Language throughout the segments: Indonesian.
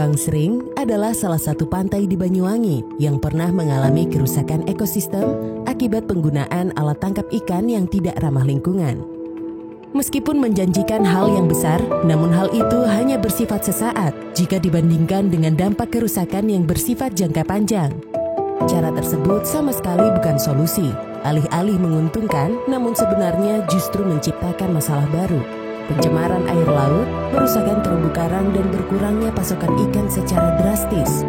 Bangsering adalah salah satu pantai di Banyuwangi yang pernah mengalami kerusakan ekosistem akibat penggunaan alat tangkap ikan yang tidak ramah lingkungan. Meskipun menjanjikan hal yang besar, namun hal itu hanya bersifat sesaat jika dibandingkan dengan dampak kerusakan yang bersifat jangka panjang. Cara tersebut sama sekali bukan solusi. Alih-alih menguntungkan, namun sebenarnya justru menciptakan masalah baru. Pencemaran air laut, perusakan terumbu karang, dan berkurangnya pasokan ikan secara drastis.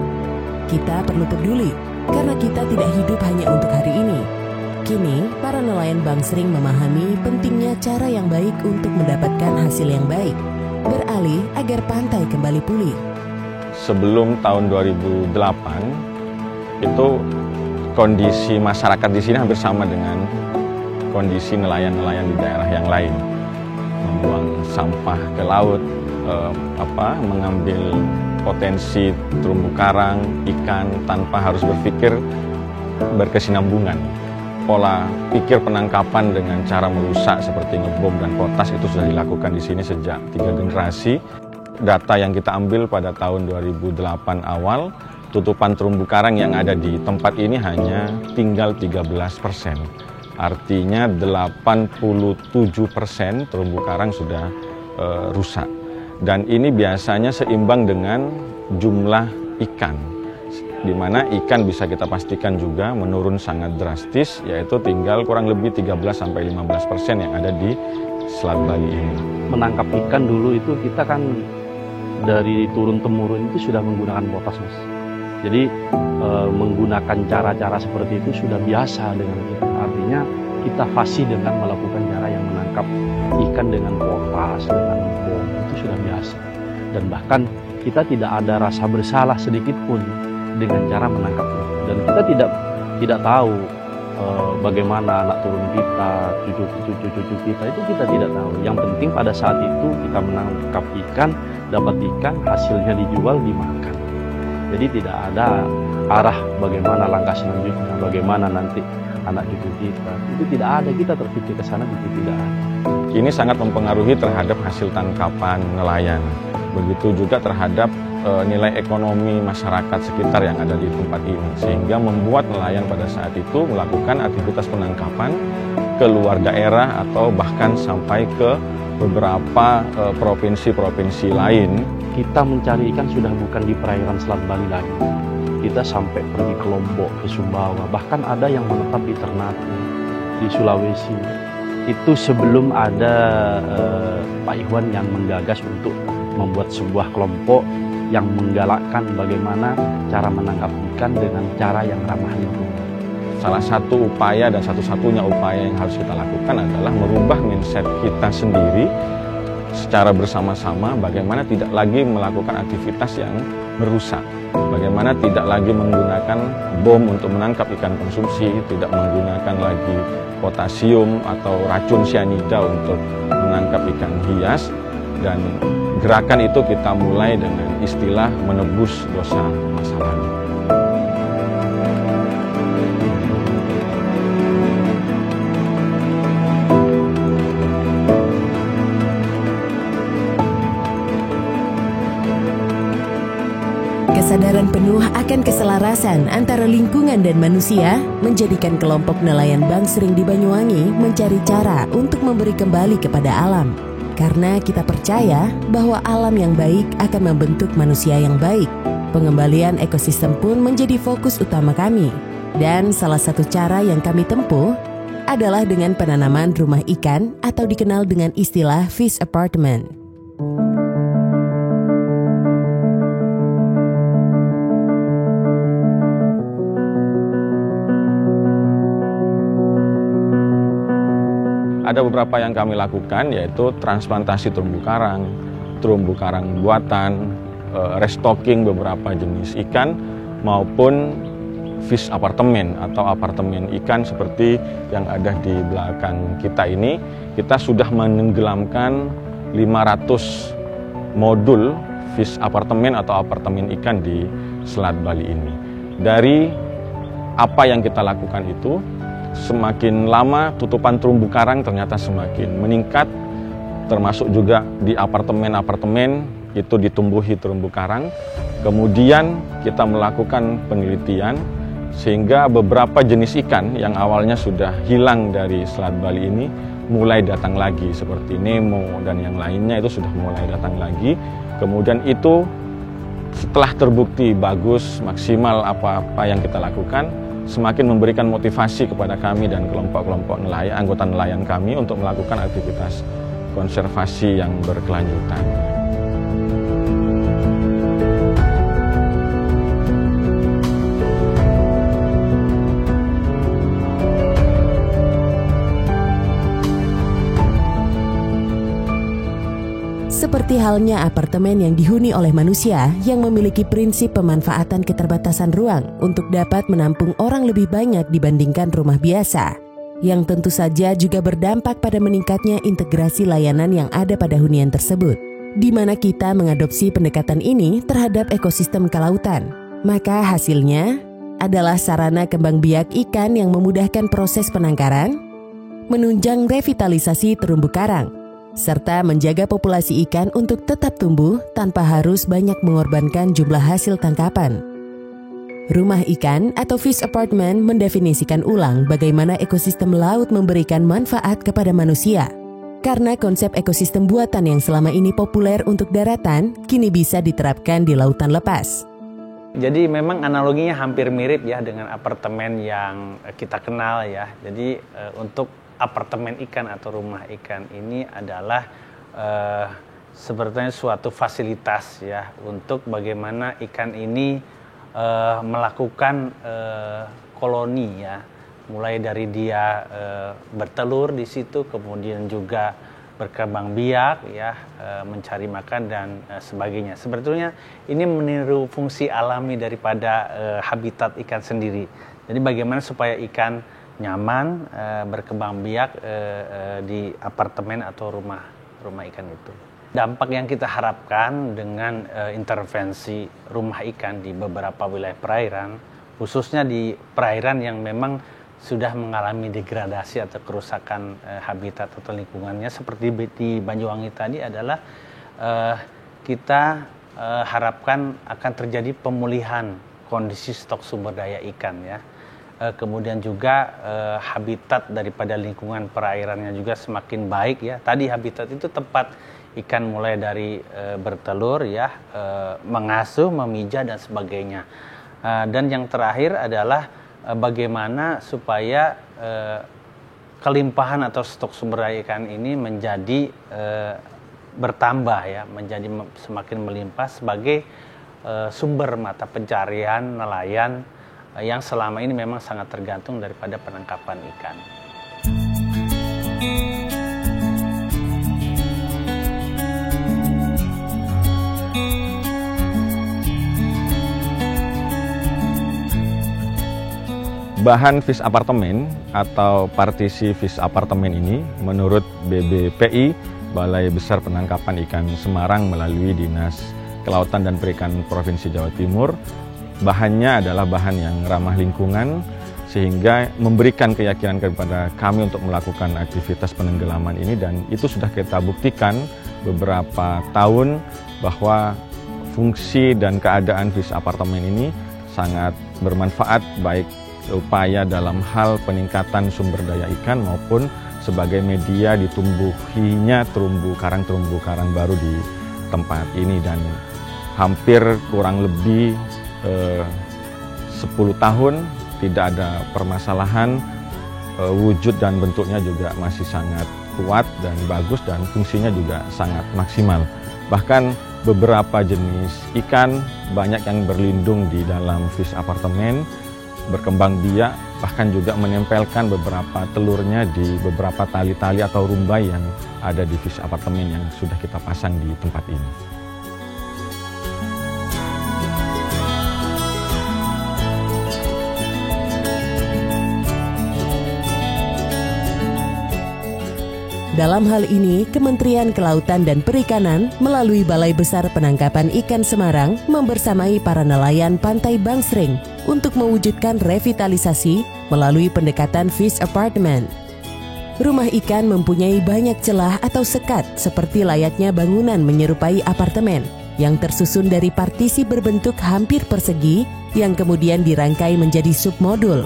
Kita perlu peduli, karena kita tidak hidup hanya untuk hari ini. Kini, para nelayan Bangsering memahami pentingnya cara yang baik untuk mendapatkan hasil yang baik, beralih agar pantai kembali pulih. Sebelum tahun 2008, itu kondisi masyarakat di sini hampir sama dengan kondisi nelayan-nelayan di daerah yang lain. Membuang sampah ke laut, mengambil potensi terumbu karang, ikan tanpa harus berpikir berkesinambungan. Pola pikir penangkapan dengan cara merusak seperti ngebom dan potas itu sudah dilakukan di sini sejak 3 generasi. Data yang kita ambil pada tahun 2008 awal, tutupan terumbu karang yang ada di tempat ini hanya tinggal 13%. Artinya 87% terumbu karang sudah rusak. Dan ini biasanya seimbang dengan jumlah ikan, di mana ikan bisa kita pastikan juga menurun sangat drastis, yaitu tinggal kurang lebih 13-15% yang ada di Selat Bali ini. Menangkap ikan dulu itu kita kan dari turun-temurun itu sudah menggunakan potas, Mas. Jadi menggunakan cara-cara seperti itu sudah biasa dengan kita. Artinya kita fasih dengan melakukan cara yang menangkap ikan dengan potas, dengan bom, itu sudah biasa. Dan bahkan kita tidak ada rasa bersalah sedikit pun dengan cara menangkapnya. Dan kita tidak tahu bagaimana anak turun kita, cucu kita, itu kita tidak tahu. Yang penting pada saat itu kita menangkap ikan, dapat ikan, hasilnya dijual, dimakan. Jadi tidak ada arah bagaimana langkah selanjutnya, bagaimana nanti anak cucu kita. Itu tidak ada, kita terpikir ke sana itu tidak ada. Ini sangat mempengaruhi terhadap hasil tangkapan nelayan. Begitu juga terhadap nilai ekonomi masyarakat sekitar yang ada di tempat ini. Sehingga membuat nelayan pada saat itu melakukan aktivitas penangkapan ke luar daerah atau bahkan sampai ke beberapa provinsi-provinsi lain. Kita mencari ikan sudah bukan di perairan Selat Bali lagi. Kita sampai pergi ke Lombok, ke Sumbawa, bahkan ada yang menetap di Ternate, di Sulawesi. Itu sebelum ada Pak Iwan yang menggagas untuk membuat sebuah kelompok yang menggalakkan bagaimana cara menangkap ikan dengan cara yang ramah lingkungan. Salah satu upaya dan satu-satunya upaya yang harus kita lakukan adalah merubah mindset kita sendiri secara bersama-sama, bagaimana tidak lagi melakukan aktivitas yang merusak, bagaimana tidak lagi menggunakan bom untuk menangkap ikan konsumsi, tidak menggunakan lagi potasium atau racun cyanida untuk menangkap ikan hias. Dan gerakan itu kita mulai dengan istilah menebus dosa masa lalu. Kesadaran penuh akan keselarasan antara lingkungan dan manusia menjadikan kelompok nelayan Bangsering di Banyuwangi mencari cara untuk memberi kembali kepada alam. Karena kita percaya bahwa alam yang baik akan membentuk manusia yang baik. Pengembalian ekosistem pun menjadi fokus utama kami. Dan salah satu cara yang kami tempuh adalah dengan penanaman rumah ikan atau dikenal dengan istilah fish apartment. Ada beberapa yang kami lakukan, yaitu transplantasi terumbu karang buatan, restocking beberapa jenis ikan, maupun fish apartemen atau apartemen ikan seperti yang ada di belakang kita ini. Kita sudah menenggelamkan 500 modul fish apartemen atau apartemen ikan di Selat Bali ini. Dari apa yang kita lakukan itu, semakin lama tutupan terumbu karang ternyata semakin meningkat, termasuk juga di apartemen-apartemen itu ditumbuhi terumbu karang. Kemudian kita melakukan penelitian sehingga beberapa jenis ikan yang awalnya sudah hilang dari Selat Bali ini mulai datang lagi, seperti Nemo dan yang lainnya itu sudah mulai datang lagi. Kemudian itu setelah terbukti bagus, maksimal apa-apa yang kita lakukan, semakin memberikan motivasi kepada kami dan kelompok-kelompok nelayan, anggota nelayan kami untuk melakukan aktivitas konservasi yang berkelanjutan. Seperti halnya apartemen yang dihuni oleh manusia yang memiliki prinsip pemanfaatan keterbatasan ruang untuk dapat menampung orang lebih banyak dibandingkan rumah biasa, yang tentu saja juga berdampak pada meningkatnya integrasi layanan yang ada pada hunian tersebut, di mana kita mengadopsi pendekatan ini terhadap ekosistem kelautan. Maka hasilnya adalah sarana kembang biak ikan yang memudahkan proses penangkaran, menunjang revitalisasi terumbu karang, serta menjaga populasi ikan untuk tetap tumbuh tanpa harus banyak mengorbankan jumlah hasil tangkapan. Rumah ikan atau fish apartment mendefinisikan ulang bagaimana ekosistem laut memberikan manfaat kepada manusia. Karena konsep ekosistem buatan yang selama ini populer untuk daratan, kini bisa diterapkan di lautan lepas. Jadi memang analoginya hampir mirip ya dengan apartemen yang kita kenal ya. Jadi untuk apartemen ikan atau rumah ikan ini adalah sebenarnya suatu fasilitas ya untuk bagaimana ikan ini melakukan koloni ya, mulai dari dia bertelur di situ, kemudian juga berkembang biak ya, mencari makan dan sebagainya. Sebetulnya ini meniru fungsi alami daripada habitat ikan sendiri. Jadi bagaimana supaya ikan nyaman berkembang biak di apartemen atau rumah ikan itu. Dampak yang kita harapkan dengan intervensi rumah ikan di beberapa wilayah perairan, khususnya di perairan yang memang sudah mengalami degradasi atau kerusakan habitat atau lingkungannya, seperti di Banyuwangi tadi adalah kita harapkan akan terjadi pemulihan kondisi stok sumber daya ikan ya. Kemudian juga habitat daripada lingkungan perairannya juga semakin baik ya. Tadi habitat itu tempat ikan mulai dari bertelur ya, mengasuh, memijah dan sebagainya. Dan yang terakhir adalah bagaimana supaya kelimpahan atau stok sumber daya ikan ini menjadi bertambah ya, menjadi semakin melimpah sebagai sumber mata pencarian nelayan yang selama ini memang sangat tergantung daripada penangkapan ikan. Bahan fish apartemen atau partisi fish apartemen ini menurut BBPI, Balai Besar Penangkapan Ikan Semarang melalui Dinas Kelautan dan Perikanan Provinsi Jawa Timur, bahannya adalah bahan yang ramah lingkungan sehingga memberikan keyakinan kepada kami untuk melakukan aktivitas penenggelaman ini, dan itu sudah kita buktikan beberapa tahun bahwa fungsi dan keadaan fish apartemen ini sangat bermanfaat baik upaya dalam hal peningkatan sumber daya ikan maupun sebagai media ditumbuhinya terumbu karang baru di tempat ini, dan hampir kurang lebih 10 tahun tidak ada permasalahan, wujud dan bentuknya juga masih sangat kuat dan bagus dan fungsinya juga sangat maksimal. Bahkan beberapa jenis ikan banyak yang berlindung di dalam fish apartemen, berkembang biak, bahkan juga menempelkan beberapa telurnya di beberapa tali-tali atau rumbai yang ada di fish apartemen yang sudah kita pasang di tempat ini. Dalam hal ini, Kementerian Kelautan dan Perikanan melalui Balai Besar Penangkapan Ikan Semarang membersamai para nelayan Pantai Bangsring untuk mewujudkan revitalisasi melalui pendekatan fish apartment. rumah ikan mempunyai banyak celah atau sekat seperti layaknya bangunan menyerupai apartemen yang tersusun dari partisi berbentuk hampir persegi yang kemudian dirangkai menjadi submodul.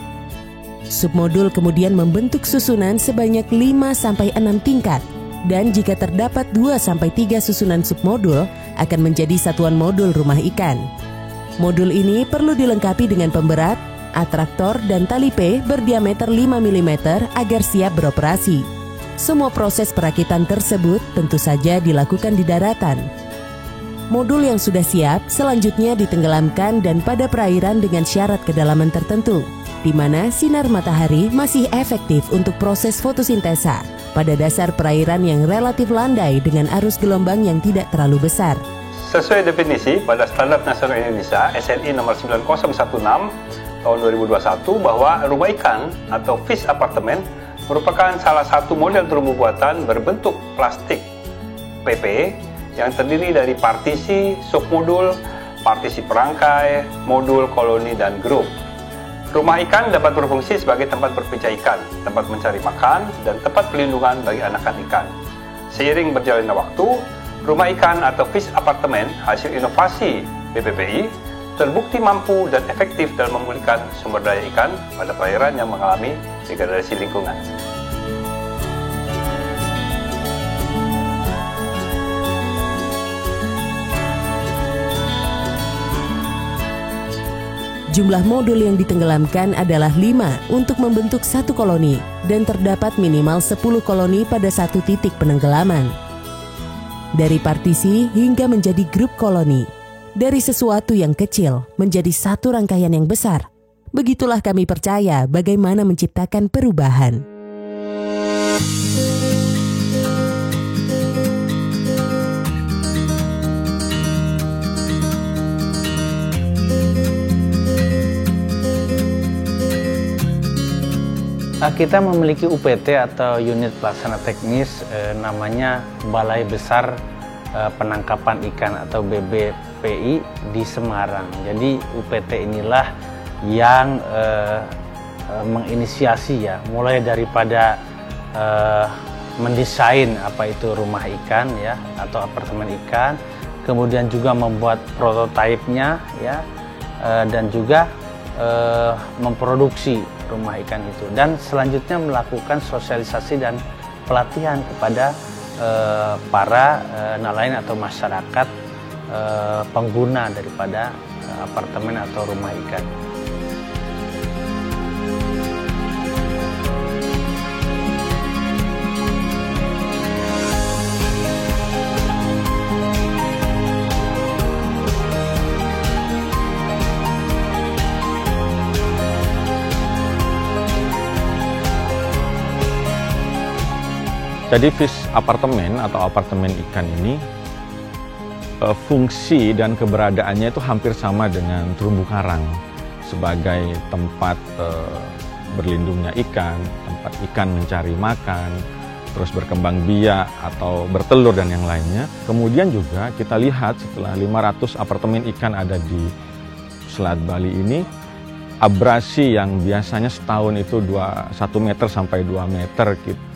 Submodul kemudian membentuk susunan sebanyak 5-6 tingkat dan jika terdapat 2-3 susunan submodul akan menjadi satuan modul rumah ikan. Modul ini perlu dilengkapi dengan pemberat, atraktor, dan tali P berdiameter 5 mm agar siap beroperasi. Semua proses perakitan tersebut tentu saja dilakukan di daratan. Modul yang sudah siap selanjutnya ditenggelamkan dan pada perairan dengan syarat kedalaman tertentu, di mana sinar matahari masih efektif untuk proses fotosintesa pada dasar perairan yang relatif landai dengan arus gelombang yang tidak terlalu besar. Sesuai definisi pada Standar Nasional Indonesia SNI nomor 9016 tahun 2021 bahwa rumah ikan atau fish apartemen merupakan salah satu model terumbu buatan berbentuk plastik PP yang terdiri dari partisi, submodul, partisi perangkai, modul, koloni, dan grup. Rumah ikan dapat berfungsi sebagai tempat berpijak ikan, tempat mencari makan, dan tempat pelindungan bagi anakan ikan. Seiring berjalannya waktu, rumah ikan atau fish apartemen hasil inovasi BPPI terbukti mampu dan efektif dalam memulihkan sumber daya ikan pada perairan yang mengalami degradasi lingkungan. Jumlah modul yang ditenggelamkan adalah 5 untuk membentuk satu koloni dan terdapat minimal 10 koloni pada satu titik penenggelaman. Dari partisi hingga menjadi grup koloni, dari sesuatu yang kecil menjadi satu rangkaian yang besar. Begitulah kami percaya bagaimana menciptakan perubahan. Kita memiliki UPT atau unit pelaksana teknis namanya Balai Besar Penangkapan Ikan atau BBPI di Semarang. Jadi UPT inilah yang menginisiasi ya, mulai daripada mendesain apa itu rumah ikan ya atau apartemen ikan, kemudian juga membuat prototipenya ya, dan juga memproduksi rumah ikan itu, dan selanjutnya melakukan sosialisasi dan pelatihan kepada para nelayan atau masyarakat pengguna daripada apartemen atau rumah ikan. Jadi fish apartemen atau apartemen ikan ini fungsi dan keberadaannya itu hampir sama dengan terumbu karang sebagai tempat berlindungnya ikan, tempat ikan mencari makan, terus berkembang biak atau bertelur dan yang lainnya. Kemudian juga kita lihat setelah 500 apartemen ikan ada di Selat Bali ini, abrasi yang biasanya setahun itu 1 meter sampai 2 meter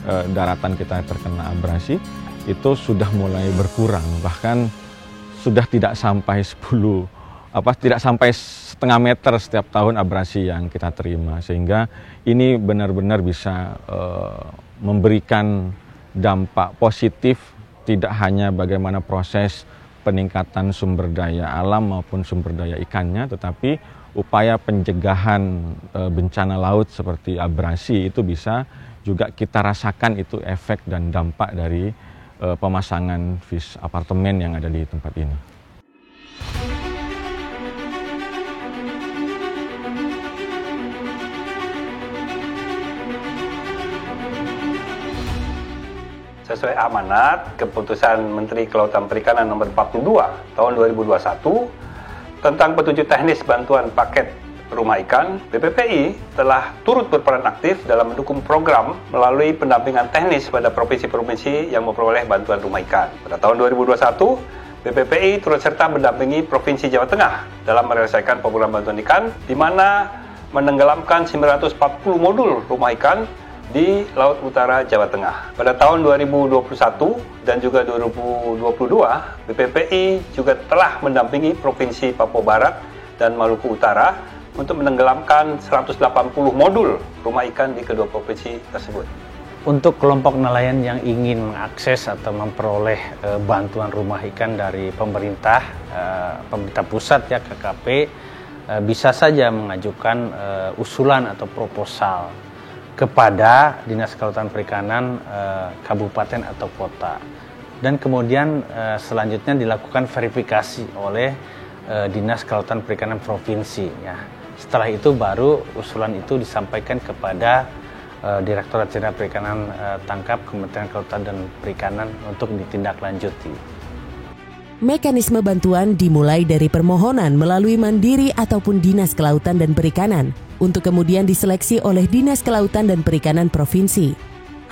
daratan kita terkena abrasi itu sudah mulai berkurang, bahkan sudah tidak sampai tidak sampai setengah meter setiap tahun abrasi yang kita terima, sehingga ini benar-benar bisa memberikan dampak positif tidak hanya bagaimana proses peningkatan sumber daya alam maupun sumber daya ikannya, tetapi upaya pencegahan bencana laut seperti abrasi itu bisa juga kita rasakan itu efek dan dampak dari pemasangan fish apartemen yang ada di tempat ini. Sesuai amanat Keputusan Menteri Kelautan Perikanan nomor 42 tahun 2021 tentang petunjuk teknis bantuan paket rumah ikan, BPPI telah turut berperan aktif dalam mendukung program melalui pendampingan teknis pada provinsi-provinsi yang memperoleh bantuan rumah ikan. Pada tahun 2021, BPPI turut serta mendampingi Provinsi Jawa Tengah dalam menyelesaikan program bantuan ikan, di mana menenggelamkan 940 modul rumah ikan di Laut Utara Jawa Tengah. Pada tahun 2021 dan juga 2022, BPPI juga telah mendampingi Provinsi Papua Barat dan Maluku Utara untuk menenggelamkan 180 modul rumah ikan di kedua provinsi tersebut. Untuk kelompok nelayan yang ingin mengakses atau memperoleh bantuan rumah ikan dari pemerintah pusat ya, KKP, bisa saja mengajukan usulan atau proposal kepada Dinas Kelautan Perikanan kabupaten atau kota, dan kemudian selanjutnya dilakukan verifikasi oleh Dinas Kelautan Perikanan provinsi ya. Setelah itu baru usulan itu disampaikan kepada Direktorat Jenderal Perikanan Tangkap Kementerian Kelautan dan Perikanan untuk ditindaklanjuti. Mekanisme bantuan dimulai dari permohonan melalui Mandiri ataupun Dinas Kelautan dan Perikanan untuk kemudian diseleksi oleh Dinas Kelautan dan Perikanan Provinsi.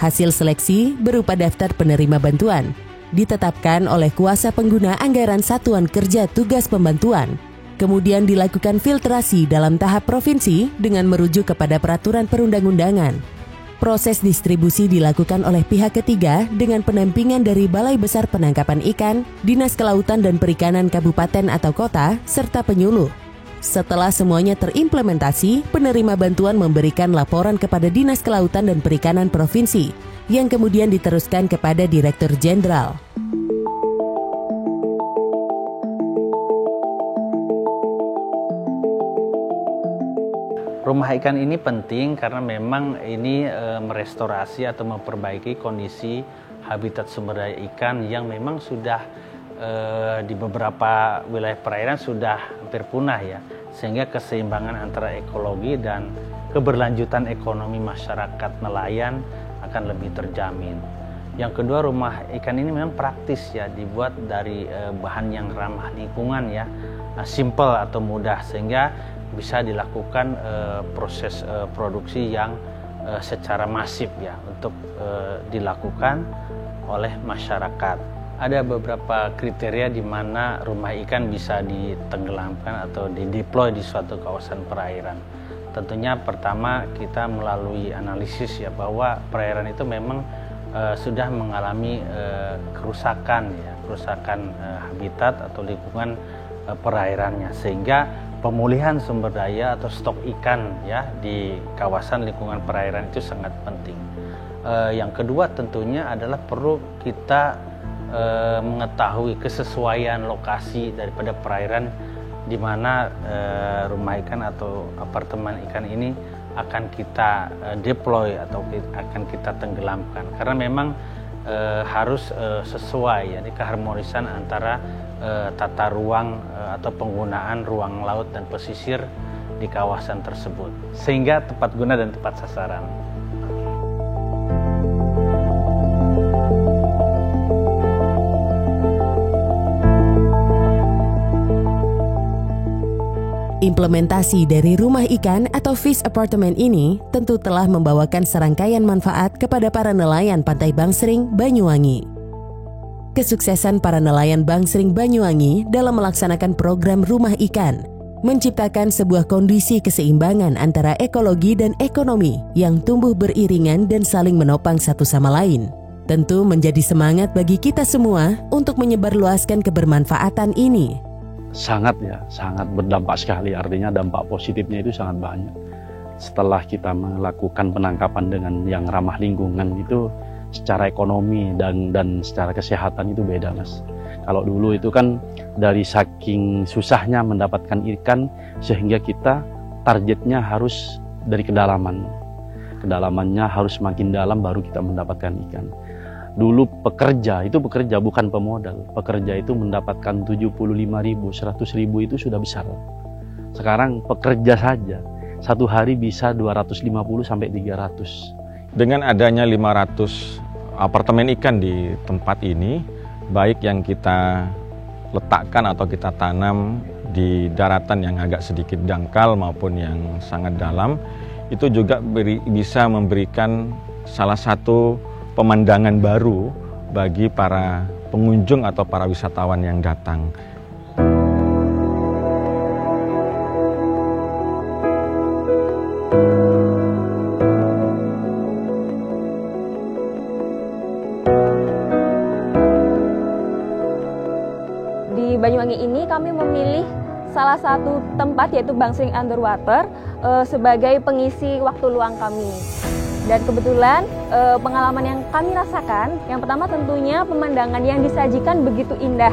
Hasil seleksi berupa daftar penerima bantuan ditetapkan oleh kuasa pengguna anggaran Satuan Kerja Tugas Pembantuan. Kemudian dilakukan filtrasi dalam tahap provinsi dengan merujuk kepada peraturan perundang-undangan. Proses distribusi dilakukan oleh pihak ketiga dengan pendampingan dari Balai Besar Penangkapan Ikan, Dinas Kelautan dan Perikanan Kabupaten atau Kota, serta penyuluh. Setelah semuanya terimplementasi, penerima bantuan memberikan laporan kepada Dinas Kelautan dan Perikanan Provinsi, yang kemudian diteruskan kepada Direktur Jenderal. Rumah ikan ini penting karena memang ini merestorasi atau memperbaiki kondisi habitat sumber daya ikan yang memang sudah di beberapa wilayah perairan sudah hampir punah ya, sehingga keseimbangan antara ekologi dan keberlanjutan ekonomi masyarakat nelayan akan lebih terjamin. Yang kedua, rumah ikan ini memang praktis ya, dibuat dari bahan yang ramah lingkungan ya, simple atau mudah, sehingga bisa dilakukan proses produksi yang secara masif ya untuk dilakukan oleh masyarakat. Ada beberapa kriteria di mana rumah ikan bisa ditenggelamkan atau dideploy di suatu kawasan perairan. Tentunya pertama kita melalui analisis ya bahwa perairan itu memang sudah mengalami kerusakan habitat atau lingkungan perairannya, sehingga pemulihan sumber daya atau stok ikan ya di kawasan lingkungan perairan itu sangat penting. Yang kedua tentunya adalah perlu kita mengetahui kesesuaian lokasi daripada perairan di mana rumah ikan atau apartemen ikan ini akan kita deploy atau akan kita tenggelamkan, karena memang harus sesuai ya, keharmonisan antara tata ruang atau penggunaan ruang laut dan pesisir di kawasan tersebut, sehingga tepat guna dan tepat sasaran. Implementasi dari rumah ikan atau fish apartment ini tentu telah membawakan serangkaian manfaat kepada para nelayan Pantai Bangsering, Banyuwangi. Kesuksesan para nelayan Bangsering, Banyuwangi dalam melaksanakan program rumah ikan menciptakan sebuah kondisi keseimbangan antara ekologi dan ekonomi yang tumbuh beriringan dan saling menopang satu sama lain. Tentu menjadi semangat bagi kita semua untuk menyebarluaskan kebermanfaatan ini. Sangat berdampak sekali, artinya dampak positifnya itu sangat banyak. Setelah kita melakukan penangkapan dengan yang ramah lingkungan itu, secara ekonomi dan secara kesehatan itu beda, Mas. Kalau dulu itu kan dari saking susahnya mendapatkan ikan, sehingga kita targetnya harus dari kedalamannya harus makin dalam baru kita mendapatkan ikan. Dulu pekerja bukan pemodal, pekerja itu mendapatkan 75.000, 100.000 itu sudah besar. Sekarang pekerja saja satu hari bisa 250 sampai 300. Dengan adanya 500 apartemen ikan di tempat ini, baik yang kita letakkan atau kita tanam di daratan yang agak sedikit dangkal maupun yang sangat dalam, itu juga bisa memberikan salah satu pemandangan baru bagi para pengunjung atau para wisatawan yang datang. Banyuwangi ini kami memilih salah satu tempat yaitu Bangsering Underwater sebagai pengisi waktu luang kami. Dan kebetulan pengalaman yang kami rasakan, yang pertama tentunya pemandangan yang disajikan begitu indah.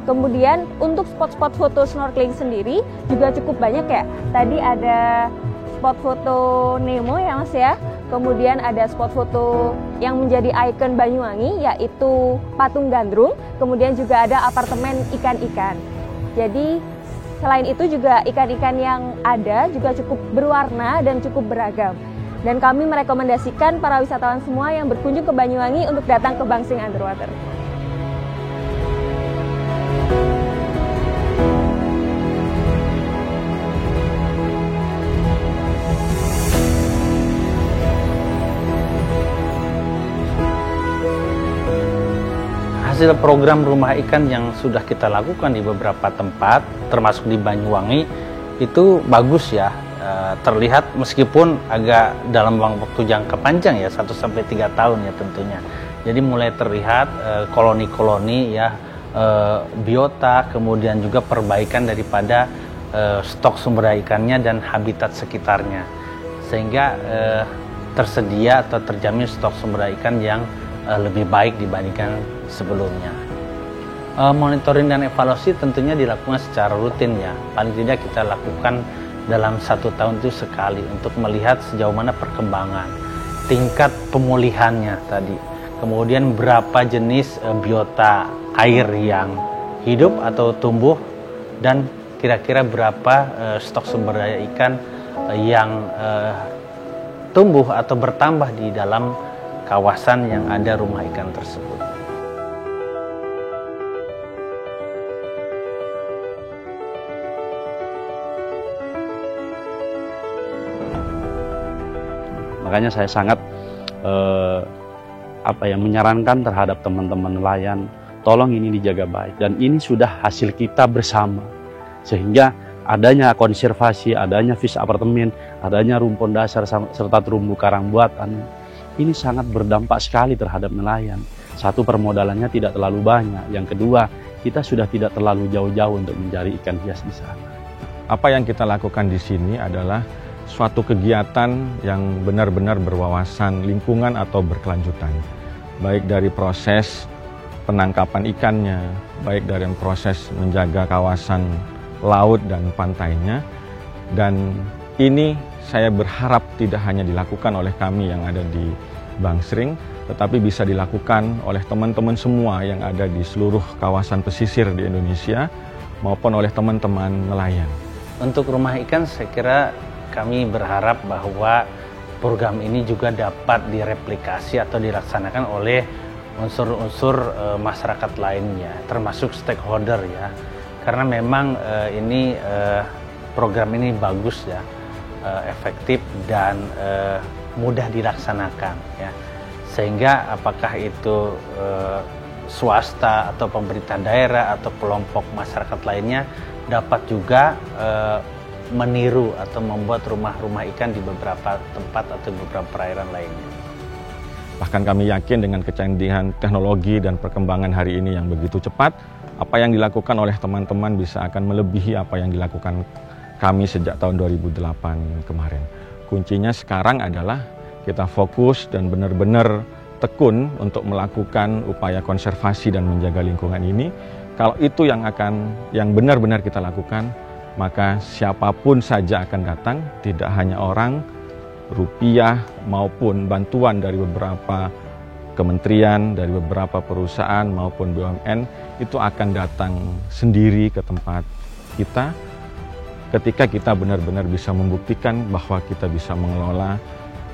Kemudian untuk spot-spot foto snorkeling sendiri juga cukup banyak ya. Tadi ada spot foto Nemo ya Mas ya. Kemudian ada spot foto yang menjadi ikon Banyuwangi yaitu Patung Gandrung. Kemudian juga ada apartemen ikan-ikan. Jadi selain itu juga ikan-ikan yang ada juga cukup berwarna dan cukup beragam. Dan kami merekomendasikan para wisatawan semua yang berkunjung ke Banyuwangi untuk datang ke Bangsering Underwater. Hasil program rumah ikan yang sudah kita lakukan di beberapa tempat, termasuk di Banyuwangi, itu bagus ya. Terlihat meskipun agak dalam waktu jangka panjang ya, 1-3 tahun ya tentunya. Jadi mulai terlihat koloni-koloni ya, biota, kemudian juga perbaikan daripada stok sumber daya ikannya dan habitat sekitarnya. Sehingga tersedia atau terjamin stok sumber daya ikan yang lebih baik dibandingkan sebelumnya. Monitoring dan evaluasi tentunya dilakukan secara rutin ya. Paling tidak kita lakukan dalam 1 tahun itu sekali untuk melihat sejauh mana perkembangan, tingkat pemulihannya tadi, kemudian berapa jenis biota air yang hidup atau tumbuh, dan kira-kira berapa stok sumber daya ikan yang tumbuh atau bertambah di dalam kawasan yang ada rumah ikan tersebut. Makanya saya sangat menyarankan terhadap teman-teman nelayan, tolong ini dijaga baik, dan ini sudah hasil kita bersama, sehingga adanya konservasi, adanya fish apartemen, adanya rumpun dasar serta terumbu karang buatan, ini sangat berdampak sekali terhadap nelayan. Satu, permodalannya tidak terlalu banyak. Yang kedua, kita sudah tidak terlalu jauh-jauh untuk mencari ikan hias di sana. Apa yang kita lakukan di sini adalah suatu kegiatan yang benar-benar berwawasan lingkungan atau berkelanjutan. Baik dari proses penangkapan ikannya, baik dari proses menjaga kawasan laut dan pantainya. Dan ini saya berharap tidak hanya dilakukan oleh kami yang ada di Bangsering, tetapi bisa dilakukan oleh teman-teman semua yang ada di seluruh kawasan pesisir di Indonesia maupun oleh teman-teman nelayan. Untuk rumah ikan saya kira kami berharap bahwa program ini juga dapat direplikasi atau dilaksanakan oleh unsur-unsur masyarakat lainnya, termasuk stakeholder ya. Karena memang ini program ini bagus ya, efektif dan mudah dilaksanakan ya. Sehingga apakah itu swasta atau pemerintah daerah atau kelompok masyarakat lainnya dapat juga meniru atau membuat rumah-rumah ikan di beberapa tempat atau beberapa perairan lainnya. Bahkan kami yakin dengan kecanggihan teknologi dan perkembangan hari ini yang begitu cepat, apa yang dilakukan oleh teman-teman bisa akan melebihi apa yang dilakukan kami sejak tahun 2008 kemarin. Kuncinya sekarang adalah kita fokus dan benar-benar tekun untuk melakukan upaya konservasi dan menjaga lingkungan ini. Kalau itu yang benar-benar kita lakukan, maka siapapun saja akan datang, tidak hanya orang, rupiah maupun bantuan dari beberapa kementerian, dari beberapa perusahaan maupun BUMN, itu akan datang sendiri ke tempat kita ketika kita benar-benar bisa membuktikan bahwa kita bisa mengelola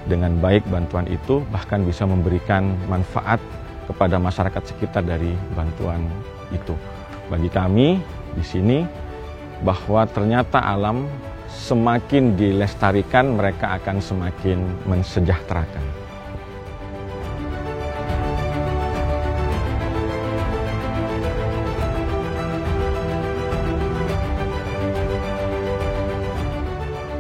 dengan baik bantuan itu, bahkan bisa memberikan manfaat kepada masyarakat sekitar dari bantuan itu. Bagi kami di sini, bahwa ternyata alam semakin dilestarikan, mereka akan semakin mensejahterakan.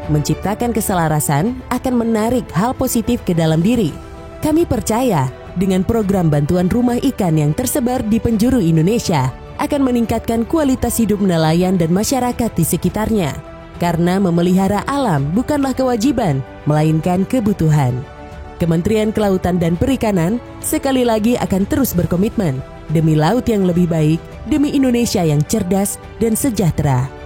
Menciptakan keselarasan akan menarik hal positif ke dalam diri. Kami percaya dengan program bantuan rumah ikan yang tersebar di penjuru Indonesia akan meningkatkan kualitas hidup nelayan dan masyarakat di sekitarnya. Karena memelihara alam bukanlah kewajiban, melainkan kebutuhan. Kementerian Kelautan dan Perikanan sekali lagi akan terus berkomitmen demi laut yang lebih baik, demi Indonesia yang cerdas dan sejahtera.